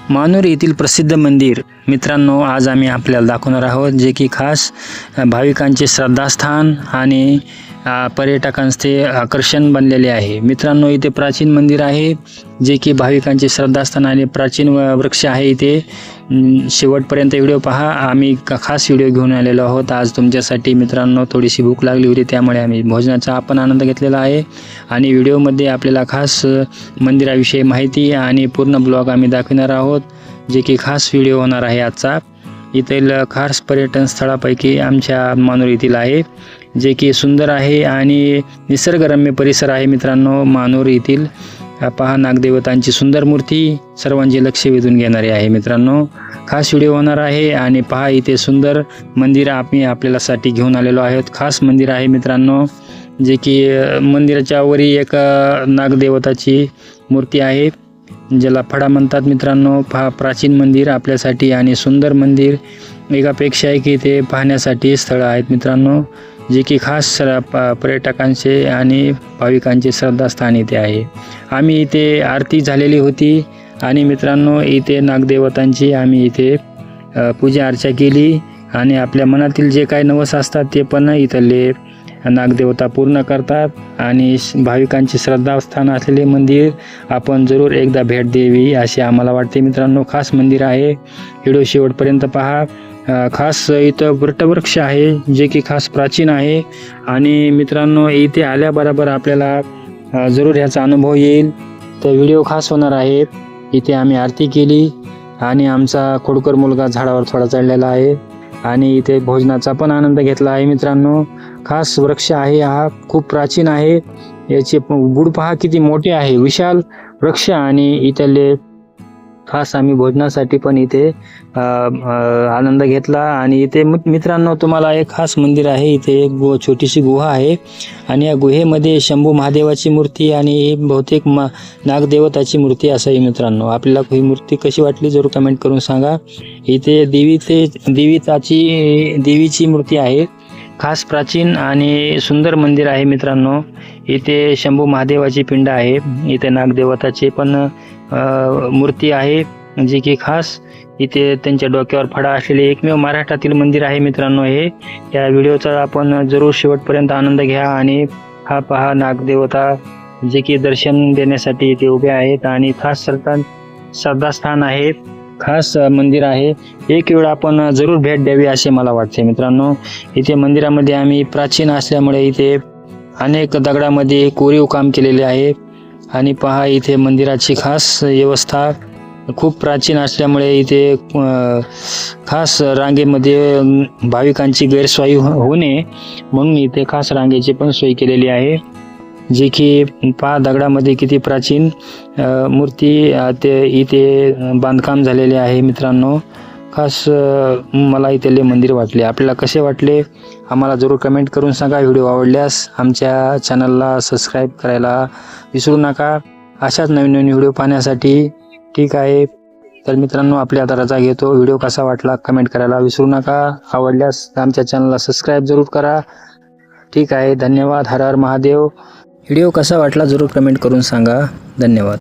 मानूर येथील प्रसिद्ध मंदिर मित्रांनो, आज आम्ही आपल्याला दाखवणार आहोत, जे की खास भाविकांचे श्रद्धास्थान आणि पर्यटकांचे आकर्षण बनलेले आहे। मित्रांनो, इथे प्राचीन मंदिर आहे, जे की भाविकांचे श्रद्धास्थान आणि प्राचीन वृक्ष आहे। इथे शेवटपर्यंत व्हिडिओ पहा। आम्ही खास व्हिडिओ घेऊन आलेलो आहोत आज तुमच्यासाठी। मित्रांनो, थोडीशी भूक लागली होती, त्यामुळे आम्ही भोजनाचा आपण आनंद घेतलेला आहे आणि व्हिडिओमध्ये आपल्याला खास मंदिराविषयी माहिती आणि पूर्ण ब्लॉग आम्ही दाखवणार आहोत, जे की खास व्हिडिओ होणार आहे आजचा। इथील खास पर्यटन स्थळापैकी आमच्या मानूर येथील आहे, जे की सुंदर आहे आणि निसर्गरम्य परिसर आहे। मित्रांनो, मानूर येथील पहा नागदेवतांची सुंदर मूर्ती सर्वांचे लक्ष वेधून घेणारी आहे। मित्रांनो, खास व्हिडिओ होणार आहे आणि पहा इथे सुंदर मंदिर आम्ही आपल्यासाठी घेऊन आलेलो आहोत। खास मंदिर आहे मित्रांनो, जे की मंदिराच्या वरी एक नागदेवताची मूर्ती आहे, ज्याला फडा म्हणतात। मित्रांनो, प्राचीन मंदिर आपल्यासाठी आणि सुंदर मंदिर एकापेक्षा एक इथे पाहण्यासाठी स्थळ आहेत। मित्रांनो, जे की खास पर्यटकांचे आणि भाविकांचे श्रद्धास्थान इथे आहे। आम्ही इथे आरती झालेली होती आणि मित्रांनो, इथे नागदेवतांची आम्ही इथे पूजा अर्चा केली आणि आपल्या मनातील जे काही नवस असतात ते पण इथले नागदेवता पूर्ण करतात आणि भाविकांचे श्रद्धास्थान असलेले मंदिर आपण जरूर एकदा भेट द्यावी असे आम्हाला वाटते। मित्रांनो, खास मंदिर आहे, व्हिडिओ शेवटपर्यंत पहा। खास इथं वटवृक्ष आहे, जे की खास प्राचीन आहे आणि मित्रांनो, इथे आल्याबरोबर आपल्याला जरूर ह्याचा अनुभव येईल। तर व्हिडिओ खास होणार आहे। इथे आम्ही आरती केली आणि आमचा खोडकर मुलगा झाडावर थोडा चढलेला आहे आणि इथे भोजनाचा पण आनंद घेतला आहे। मित्रांनो, खास वृक्ष आहे, हा खूप प्राचीन आहे। याचे बुड पहा किती मोठे आहे, विशाल वृक्ष। आणि इथले खास आम्ही भोजनासाठी पण इथे आनंद घेतला आणि इथे मित्रांनो तुम्हाला एक खास मंदिर आहे। इथे एक छोटीशी गुहा आहे आणि या गुहेमध्ये शंभू महादेवाची मूर्ती आणि बहुतेक नागदेवताची मूर्ती असावी। मित्रांनो, आपल्याला ही मूर्ती कशी वाटली जरूर कमेंट करून सांगा। इथे देवीची मूर्ती आहे, खास प्राचीन आणि सुंदर मंदिर आहे। मित्रांनो, इथे शंभू महादेवाची पिंड आहे, इथे नागदेवताची पण मूर्ती आहे, जे की खास इथे त्यांच्या डोक्यावर फडा असलेले एकमेव महाराष्ट्रातील मंदिर आहे। मित्रांनो, हे या व्हिडिओचा आपण जरूर शेवटपर्यंत आनंद घ्या आणि हा पहा नागदेवता जे की दर्शन देण्यासाठी इथे उभे आहेत आणि खास श्रद्धास्थान आहे, खास मंदिर आहे। एक वेळ आपण जरूर भेट द्यावी असे मला वाटते। मित्रांनो, इथे मंदिरामध्ये आम्ही प्राचीन असल्यामुळे इथे अनेक दगडामध्ये कोरीव काम केलेले आहे आणि पहा इथे मंदिराची खास व्यवस्था खूप प्राचीन असल्यामुळे इथे खास रांगेमध्ये भाविकांची गैरसोय होऊ नये म्हणून इथे खास रांगेची पण सोय केलेली आहे, जे की पहा दगडामध्ये किती प्राचीन मूर्ती इथे बांधकाम झालेले आहे। मित्रांनो, खास मला इथले मंदिर वाटले। आपल्याला कसे वाटले आम्हाला जरूर कमेंट करून सांगा। व्हिडिओ आवडल्यास आमच्या चॅनलला सबस्क्राईब करायला विसरू नका, अशाच नवीन नवीन व्हिडिओ पाहण्यासाठी। ठीक आहे, तर मित्रांनो आपल्या आता रजा घेतो। व्हिडिओ कसा वाटला कमेंट करायला विसरू नका, आवडल्यास आमच्या चॅनलला सबस्क्राईब जरूर करा। ठीक आहे, धन्यवाद। हर हर महादेव। व्हिडिओ कसा वाटला जरूर कमेंट करून सांगा। धन्यवाद।